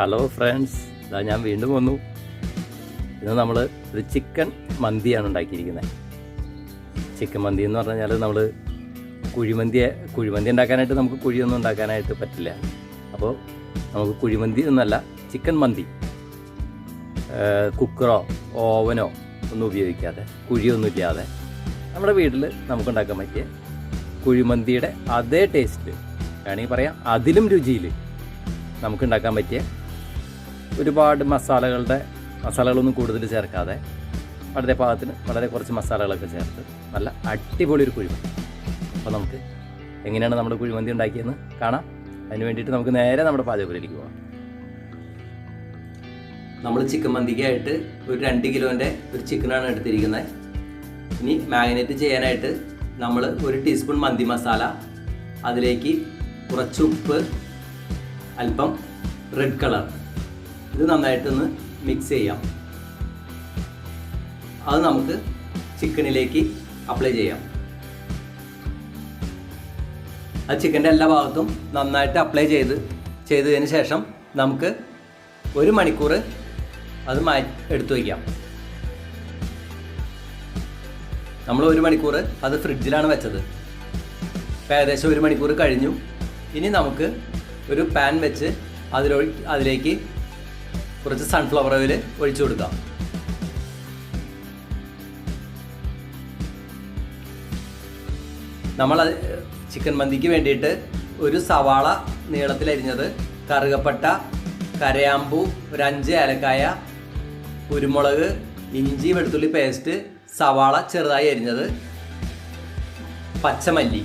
Hello friends, ഇതാ ഞാൻ വീണ്ടും വന്നു. ഇന്ന് നമ്മൾ ഒരു ചിക്കൻ മന്തിയാണ് ഉണ്ടാക്കിയിരിക്കുന്നത്. ചിക്കൻ മന്തി എന്ന് പറഞ്ഞു കഴിഞ്ഞാൽ നമ്മൾ കുഴിമന്തി ഉണ്ടാക്കാനായിട്ട് നമുക്ക് കുഴിയൊന്നും ഉണ്ടാക്കാനായിട്ട് പറ്റില്ല. അപ്പോൾ നമുക്ക് കുഴിമന്തി ഒന്നുമല്ല, ചിക്കൻ മന്തി. കുക്കറോ ഓവനോ ഒന്നും ഉപയോഗിക്കാതെ, കുഴിയൊന്നും ഇല്ലാതെ നമ്മുടെ വീട്ടിൽ നമുക്കുണ്ടാക്കാൻ പറ്റിയ കുഴിമന്തിയുടെ അതേ ടേസ്റ്റ് വേണമെങ്കിൽ പറയാം, അതിലും രുചിയിൽ നമുക്കുണ്ടാക്കാൻ പറ്റിയ ഒരുപാട് മസാലകളൊന്നും കൂടുതൽ ചേർക്കാതെ വളരെ പാകത്തിന് വളരെ കുറച്ച് മസാലകളൊക്കെ ചേർത്ത് നല്ല അടിപൊളി ഒരു കുഴിമന്തി. അപ്പോൾ നമുക്ക് എങ്ങനെയാണ് നമ്മുടെ കുഴിമന്തി ഉണ്ടാക്കിയെന്ന് കാണാം. അതിന് വേണ്ടിയിട്ട് നമുക്ക് നേരെ നമ്മുടെ പാചകത്തിലേക്ക് പോകാം. നമ്മൾ ചിക്കൻ മന്തിക്കായിട്ട് ഒരു 2 കിലോൻ്റെ ഒരു ചിക്കനാണ് എടുത്തിരിക്കുന്നത്. ഇനി മാരിനേറ്റ് ചെയ്യാനായിട്ട് നമ്മൾ 1 ടീസ്പൂൺ മന്തി മസാല, അതിലേക്ക് കുറച്ച് ഉപ്പ്, അല്പം റെഡ് കളർ, ഇത് നന്നായിട്ടൊന്ന് മിക്സ് ചെയ്യാം. അത് നമുക്ക് ചിക്കനിലേക്ക് അപ്ലൈ ചെയ്യാം. ആ ചിക്കൻ്റെ എല്ലാ ഭാഗത്തും നന്നായിട്ട് അപ്ലൈ ചെയ്തതിന് ശേഷം നമുക്ക് 1 മണിക്കൂർ അത് എടുത്തു വയ്ക്കാം. നമ്മൾ 1 മണിക്കൂർ അത് ഫ്രിഡ്ജിലാണ് വെച്ചത്. ഇപ്പോൾ ഏകദേശം 1 മണിക്കൂർ കഴിഞ്ഞു. ഇനി നമുക്ക് ഒരു പാൻ വെച്ച് അതിലേക്ക് കുറച്ച് സൺഫ്ലവർ ഓയിൽ ഒഴിച്ചു കൊടുക്കാം. നമ്മൾ ചിക്കൻ മന്തിക്ക് വേണ്ടിയിട്ട് ഒരു സവാള നീളത്തിലരിഞ്ഞത്, കറുകപ്പട്ട, കരയാമ്പൂ, ഒരു 5 ഏലക്കായ, കുരുമുളക്, ഇഞ്ചി വെളുത്തുള്ളി പേസ്റ്റ്, സവാള ചെറുതായി അരിഞ്ഞത്, പച്ചമല്ലി,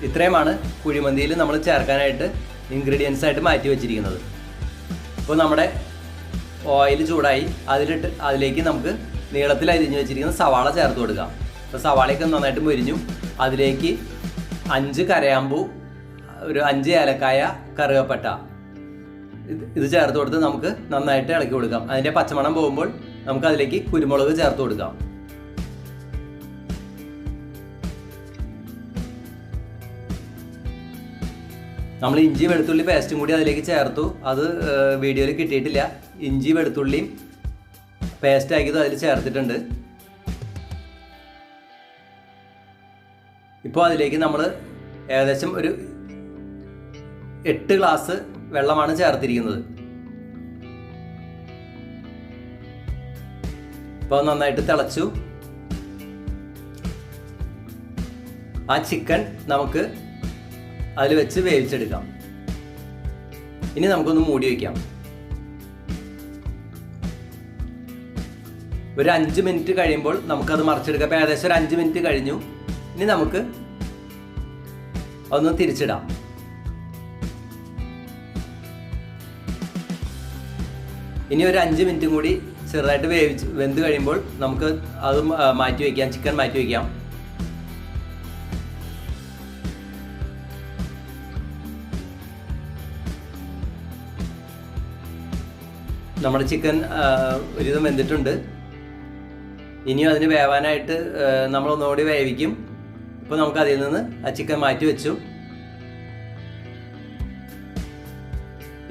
ഇത്രയുമാണ് കുഴിമന്തിയിൽ നമ്മൾ ചേർക്കാനായിട്ട് ഇൻഗ്രീഡിയൻസ് ആയിട്ട് മാറ്റി വെച്ചിരിക്കുന്നത്. ഇപ്പോൾ നമ്മുടെ ഓയിൽ ചൂടായി, അതിലേക്ക് നമുക്ക് നീളത്തിൽ അരിഞ്ഞ് വെച്ചിരിക്കുന്ന സവാള ചേർത്ത് കൊടുക്കാം. അപ്പോൾ സവാളയൊക്കെ നന്നായിട്ട് മൊരിഞ്ഞു. അതിലേക്ക് 5 കരയാമ്പൂ, ഒരു 5 ഏലക്കായ, കറുകപ്പട്ട, ഇത് ചേർത്ത് കൊടുത്ത് നമുക്ക് നന്നായിട്ട് ഇളക്കി കൊടുക്കാം. അതിൻ്റെ പച്ചമണം പോകുമ്പോൾ നമുക്ക് അതിലേക്ക് കുരുമുളക് ചേർത്ത് കൊടുക്കാം. നമ്മൾ ഇഞ്ചി വെളുത്തുള്ളി പേസ്റ്റും കൂടി അതിലേക്ക് ചേർത്തു. അത് വീഡിയോയിൽ കിട്ടിയിട്ടില്ല. ഇഞ്ചി വെളുത്തുള്ളിയും പേസ്റ്റ് ആക്കിയതും അതിൽ ചേർത്തിട്ടുണ്ട്. ഇപ്പോൾ അതിലേക്ക് നമ്മൾ ഏകദേശം ഒരു 8 ഗ്ലാസ് വെള്ളമാണ് ചേർത്തിരിക്കുന്നത്. ഇപ്പോൾ നന്നായിട്ട് തിളച്ചു. ആ ചിക്കൻ നമുക്ക് അതിൽ വെച്ച് വേവിച്ചെടുക്കാം. ഇനി നമുക്കൊന്ന് മൂടി വയ്ക്കാം. ഒരു 5 മിനിറ്റ് കഴിയുമ്പോൾ നമുക്കത് മറിച്ചെടുക്കാം. അപ്പോൾ ഏകദേശം ഒരു 5 മിനിറ്റ് കഴിഞ്ഞു. ഇനി നമുക്ക് ഒന്ന് തിരിച്ചിടാം. ഇനി ഒരു 5 മിനിറ്റും കൂടി ചെറുതായിട്ട് വെന്ത് കഴിയുമ്പോൾ നമുക്ക് അത് മാറ്റി വയ്ക്കാം, ചിക്കൻ മാറ്റി വയ്ക്കാം. നമ്മുടെ ചിക്കൻ ഒരുവിധം വെന്തിട്ടുണ്ട്. ഇനിയും അതിന് വേവാനായിട്ട് നമ്മളൊന്നുകൂടി വേവിക്കും. ഇപ്പോൾ നമുക്ക് അതിൽ നിന്ന് ആ ചിക്കൻ മാറ്റി വെച്ചു.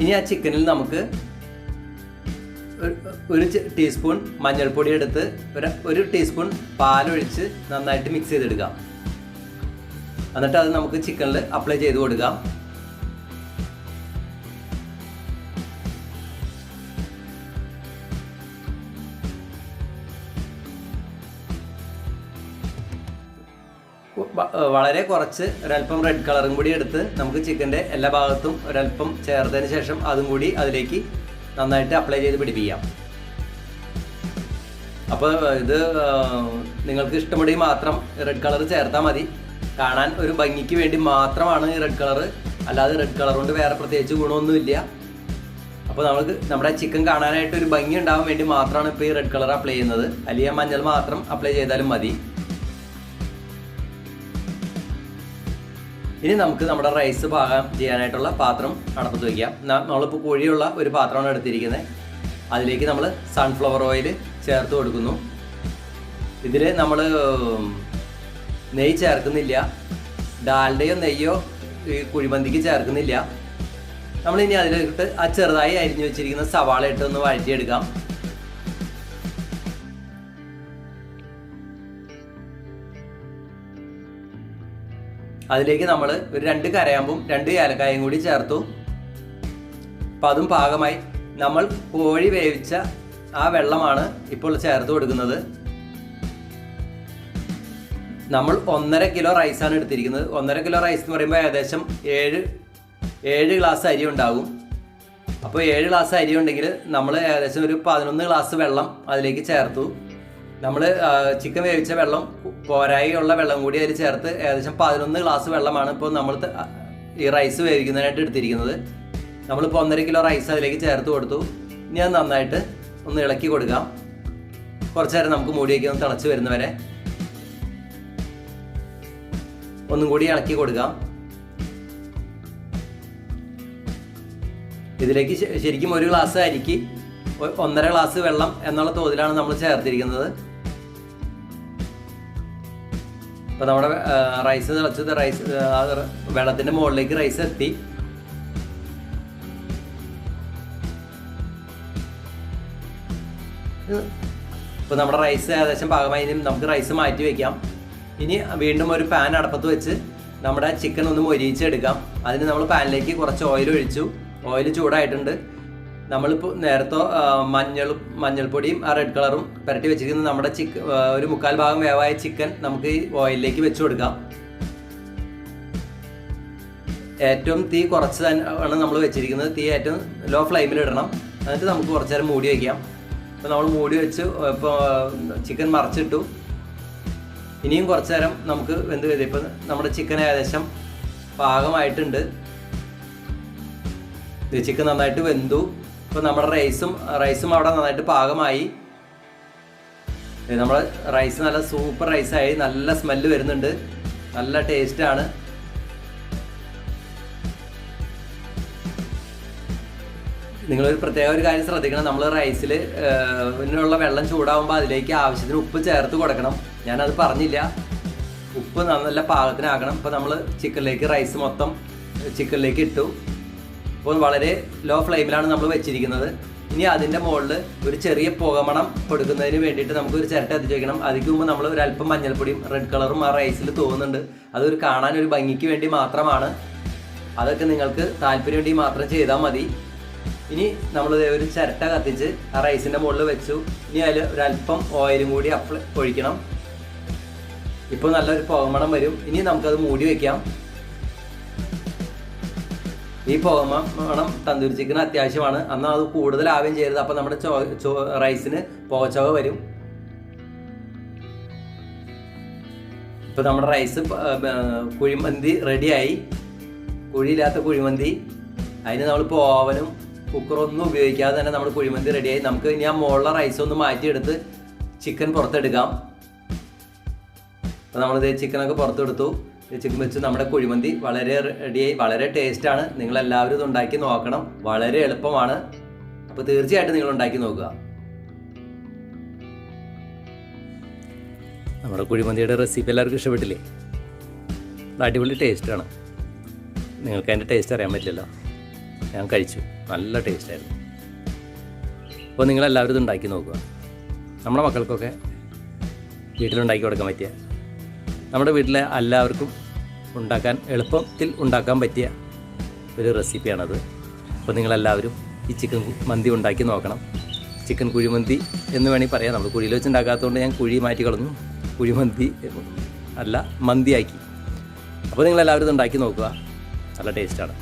ഇനി ആ ചിക്കനിൽ നമുക്ക് ഒരു ടീസ്പൂൺ മഞ്ഞൾപ്പൊടി എടുത്ത് ഒരു ടീസ്പൂൺ പാലൊഴിച്ച് നന്നായിട്ട് മിക്സ് ചെയ്തെടുക്കാം. എന്നിട്ട് അത് നമുക്ക് ചിക്കനിൽ അപ്ലൈ ചെയ്ത് കൊടുക്കാം. വളരെ കുറച്ച് ഒരല്പം റെഡ് കളറും കൂടി എടുത്ത് നമുക്ക് ചിക്കൻ്റെ എല്ലാ ഭാഗത്തും ഒരല്പം ചേർത്തതിന് ശേഷം അതും കൂടി അതിലേക്ക് നന്നായിട്ട് അപ്ലൈ ചെയ്ത് പിടിപ്പിക്കാം. അപ്പോൾ ഇത് നിങ്ങൾക്ക് ഇഷ്ടമുണ്ടെങ്കിൽ മാത്രം റെഡ് കളർ ചേർത്താൽ മതി. കാണാൻ ഒരു ഭംഗിക്ക് വേണ്ടി മാത്രമാണ് ഈ റെഡ് കളർ, അല്ലാതെ റെഡ് കളർ കൊണ്ട് വേറെ പ്രത്യേകിച്ച് ഗുണമൊന്നുമില്ല. അപ്പോൾ നമ്മുടെ ചിക്കൻ കാണാനായിട്ട് ഒരു ഭംഗി ഉണ്ടാവാൻ വേണ്ടി മാത്രമാണ് ഇപ്പോൾ ഈ റെഡ് കളർ അപ്ലൈ ചെയ്യുന്നത്. അല്ലെങ്കിൽ മഞ്ഞൾ മാത്രം അപ്ലൈ ചെയ്താലും മതി. ഇനി നമുക്ക് നമ്മുടെ റൈസ് പാകം ചെയ്യാനായിട്ടുള്ള പാത്രം അടുപ്പത്ത് വയ്ക്കാം. നമ്മളിപ്പോൾ കുഴിയുള്ള ഒരു പാത്രമാണ് എടുത്തിരിക്കുന്നത്. അതിലേക്ക് നമ്മൾ സൺഫ്ലവർ ഓയിൽ ചേർത്ത് കൊടുക്കുന്നു. ഇതിൽ നമ്മൾ നെയ്യ് ചേർക്കുന്നില്ല, ഡാൽഡയോ നെയ്യോ ഈ കുഴിമന്തിക്ക് ചേർക്കുന്നില്ല. നമ്മളിനി അതിലിട്ട് ആ ചെറുതായി അരിഞ്ഞു വെച്ചിരിക്കുന്ന സവാള ഇട്ട് ഒന്ന് വഴറ്റിയെടുക്കാം. അതിലേക്ക് നമ്മൾ ഒരു 2 കരയാമ്പും 2 ഏലക്കായും കൂടി ചേർത്തു. അപ്പം അതും പാകമായി. നമ്മൾ കോഴി വേവിച്ച ആ വെള്ളമാണ് ഇപ്പോൾ ചേർത്ത് കൊടുക്കുന്നത്. നമ്മൾ 1.5 കിലോ റൈസാണ് എടുത്തിരിക്കുന്നത്. 1.5 കിലോ റൈസ് എന്ന് പറയുമ്പോൾ ഏകദേശം 7 ഗ്ലാസ് അരി ഉണ്ടാകും. അപ്പോൾ 7 ഗ്ലാസ് അരി ഉണ്ടെങ്കിൽ നമ്മൾ ഏകദേശം ഒരു 11 ഗ്ലാസ് വെള്ളം അതിലേക്ക് ചേർത്തു. നമ്മൾ ചിക്കൻ വേവിച്ച വെള്ളം പോരായുള്ള വെള്ളം കൂടി അതിൽ ചേർത്ത് ഏകദേശം 11 ഗ്ലാസ് വെള്ളമാണ് ഇപ്പോൾ നമ്മൾ ഈ റൈസ് വേവിക്കുന്നതിനായിട്ട് എടുത്തിരിക്കുന്നത്. നമ്മളിപ്പോൾ 1.5 കിലോ റൈസ് അതിലേക്ക് ചേർത്ത് കൊടുത്തു. ഇനി അത് നന്നായിട്ട് ഒന്ന് ഇളക്കി കൊടുക്കാം. കുറച്ച് നേരം നമുക്ക് മൂടി വയ്ക്കുക, ഒന്ന് തിളച്ച് വരുന്നവരെ ഒന്നും കൂടി ഇളക്കി കൊടുക്കാം. ഇതിലേക്ക് ശരിക്കും 1 ഗ്ലാസ് അരിക്ക് 1.5 ഗ്ലാസ് വെള്ളം എന്നുള്ള തോതിലാണ് നമ്മൾ ചേർത്തിരിക്കുന്നത്. അപ്പോൾ നമ്മുടെ റൈസ് തിളച്ചത് വെള്ളത്തിൻ്റെ മുകളിലേക്ക് റൈസ് എത്തി. ഇപ്പോൾ നമ്മുടെ റൈസ് ഏകദേശം പാകമായി. നമുക്ക് റൈസ് മാറ്റി വയ്ക്കാം. ഇനി വീണ്ടും ഒരു പാൻ അടപ്പത്ത് വെച്ച് നമ്മുടെ ചിക്കൻ ഒന്ന് മൊരിയിച്ചെടുക്കാം. അതിന് നമ്മൾ പാനിലേക്ക് കുറച്ച് ഓയിൽ ഒഴിച്ചു. ഓയിൽ ചൂടായിട്ടുണ്ട്. നമ്മളിപ്പോൾ നേരത്തെ മഞ്ഞൾപ്പൊടിയും ആ റെഡ് കളറും പുരട്ടി വെച്ചിരിക്കുന്ന നമ്മുടെ ഒരു 3/4 ഭാഗം വേവായ ചിക്കൻ നമുക്ക് ഈ ഓയിലിലേക്ക് വെച്ച് കൊടുക്കാം. ഏറ്റവും തീ കുറച്ച് ആണ് നമ്മൾ വെച്ചിരിക്കുന്നത്. തീ ഏറ്റവും ലോ ഫ്ലെയിമിൽ ഇടണം. എന്നിട്ട് നമുക്ക് കുറച്ച് നേരം മൂടി വയ്ക്കാം. അപ്പോൾ നമ്മൾ മൂടി വെച്ച് ഇപ്പോൾ ചിക്കൻ മറച്ചിട്ടു. ഇനിയും കുറച്ച് നേരം നമുക്ക് വെന്ത് വരും. ഇപ്പം നമ്മുടെ ചിക്കൻ ഏകദേശം പാകമായിട്ടുണ്ട്. ചിക്കൻ നന്നായിട്ട് വെന്തു. ഇപ്പോൾ നമ്മുടെ റൈസും അവിടെ നന്നായിട്ട് പാകമായി. നമ്മുടെ റൈസ് നല്ല സൂപ്പർ റൈസായി. നല്ല സ്മെല്ല് വരുന്നുണ്ട്. നല്ല ടേസ്റ്റാണ്. നിങ്ങളൊരു പ്രത്യേക ഒരു കാര്യം ശ്രദ്ധിക്കണം. നമ്മൾ റൈസിൽ ഉള്ള വെള്ളം ചൂടാകുമ്പോൾ അതിലേക്ക് ആവശ്യത്തിന് ഉപ്പ് ചേർത്ത് കൊടുക്കണം. ഞാനത് പറഞ്ഞില്ല. ഉപ്പ് നല്ല പാകത്തിനാക്കണം. ഇപ്പോൾ നമ്മൾ റൈസ് മൊത്തം ചിക്കനിലേക്ക് ഇട്ടു. അപ്പോൾ വളരെ ലോ ഫ്ലെയിമിലാണ് നമ്മൾ വെച്ചിരിക്കുന്നത്. ഇനി അതിൻ്റെ മുകളിൽ ഒരു ചെറിയ പുകമണം കൊടുക്കുന്നതിന് വേണ്ടിയിട്ട് നമുക്കൊരു ചിരട്ട എത്തിച്ച് വയ്ക്കണം. അതിന് മുമ്പ് നമ്മൾ ഒരു അല്പം മഞ്ഞൾപ്പൊടിയും റെഡ് കളറും ആ റൈസിൽ തോന്നുന്നുണ്ട്. അതൊരു കാണാനൊരു ഭംഗിക്ക് വേണ്ടി മാത്രമാണ്. അതൊക്കെ നിങ്ങൾക്ക് താല്പര്യം വേണ്ടി മാത്രം ചെയ്താൽ മതി. ഇനി നമ്മൾ ഒരു ചിരട്ട കത്തിച്ച് ആ റൈസിൻ്റെ മുകളിൽ വെച്ചു. ഇനി അതിൽ ഒരല്പം ഓയിലും കൂടി ഒഴിക്കണം. ഇപ്പോൾ നല്ലൊരു പുകമണം വരും. ഇനി നമുക്കത് മൂടി വയ്ക്കാം. ഈ പുകമണം തന്തൂരി ചിക്കന് അത്യാവശ്യമാണ്. എന്നാൽ അത് കൂടുതലാവുകയും ചെയ്യരുത്. അപ്പോൾ നമ്മുടെ റൈസിന് പുകച്ചോക വരും. ഇപ്പോൾ നമ്മുടെ റൈസ് കുഴിമന്തി റെഡിയായി. കുഴിയില്ലാത്ത കുഴിമന്തി. അതിന് നമ്മളിപ്പോൾ ഓവനും കുക്കറൊന്നും ഉപയോഗിക്കാതെ തന്നെ നമ്മൾ കുഴിമന്തി റെഡിയായി. നമുക്ക് ഇനി ആ മുകളിലെ റൈസ് ഒന്ന് മാറ്റിയെടുത്ത് ചിക്കൻ പുറത്തെടുക്കാം. അപ്പോൾ നമ്മളിത് ചിക്കനൊക്കെ പുറത്തെടുത്തു. ചിക്കൻ വെച്ച് നമ്മുടെ കുഴിമന്തി വളരെ റെഡിയായി. വളരെ ടേസ്റ്റാണ്. നിങ്ങളെല്ലാവരും ഇത് ഉണ്ടാക്കി നോക്കണം. വളരെ എളുപ്പമാണ്. അപ്പോൾ തീർച്ചയായിട്ടും നിങ്ങൾ ഉണ്ടാക്കി നോക്കുക. നമ്മുടെ കുഴിമന്തിയുടെ റെസിപ്പി എല്ലാവർക്കും ഇഷ്ടപ്പെട്ടില്ലേ? അടിപൊളി ടേസ്റ്റാണ്. നിങ്ങൾക്ക് അതിൻ്റെ ടേസ്റ്റ് അറിയാൻ പറ്റില്ലല്ലോ. ഞാൻ കഴിച്ചു. നല്ല ടേസ്റ്റായിരുന്നു. അപ്പോൾ നിങ്ങളെല്ലാവരും ഇത് ഉണ്ടാക്കി നോക്കുക. നമ്മുടെ മക്കൾക്കൊക്കെ വീട്ടിലുണ്ടാക്കി കൊടുക്കാൻ പറ്റിയ, നമ്മുടെ വീട്ടിലെ എല്ലാവർക്കും എളുപ്പത്തിൽ ഉണ്ടാക്കാൻ പറ്റിയ ഒരു റെസിപ്പിയാണത്. അപ്പോൾ നിങ്ങളെല്ലാവരും ഈ ചിക്കൻ മന്തി ഉണ്ടാക്കി നോക്കണം. ചിക്കൻ കുഴിമന്തി എന്ന് വേണമെങ്കിൽ പറയാം. നമ്മൾ കുഴിയിൽ വെച്ച് ഉണ്ടാക്കാത്തതുകൊണ്ട് ഞാൻ കുഴി മാറ്റി കളഞ്ഞു. കുഴിമന്തി അല്ല, മന്തിയാക്കി. അപ്പോൾ നിങ്ങളെല്ലാവരും ഇത് ഉണ്ടാക്കി നോക്കുക. നല്ല ടേസ്റ്റാണ്.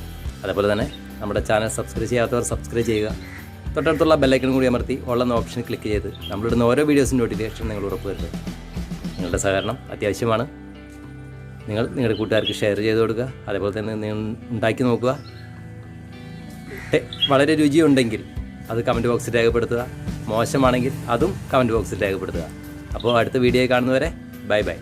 അതേപോലെ തന്നെ നമ്മുടെ ചാനൽ സബ്സ്ക്രൈബ് ചെയ്യാത്തവർ സബ്സ്ക്രൈബ് ചെയ്യുക. തൊട്ടടുത്തുള്ള ബെല്ലൈക്കൺ കൂടി അമർത്തി ഉള്ള ഓപ്ഷൻ ക്ലിക്ക് ചെയ്ത് നമ്മളിടുന്ന ഓരോ വീഡിയോസിൻ്റെ നോട്ടിഫിക്കേഷൻ നിങ്ങൾ ഉറപ്പുവരുത്തുക. നിങ്ങളുടെ സഹകരണം അത്യാവശ്യമാണ്. നിങ്ങളുടെ കൂട്ടുകാർക്ക് ഷെയർ ചെയ്ത് കൊടുക്കുക. അതേപോലെ തന്നെ നിങ്ങൾ ഉണ്ടാക്കി നോക്കുക. വളരെ രുചിയുണ്ടെങ്കിൽ അത് കമൻറ്റ് ബോക്സിൽ രേഖപ്പെടുത്തുക. മോശമാണെങ്കിൽ അതും കമൻറ്റ് ബോക്സിൽ രേഖപ്പെടുത്തുക. അപ്പോൾ അടുത്ത വീഡിയോ കാണുന്നവരെ ബൈ ബൈ.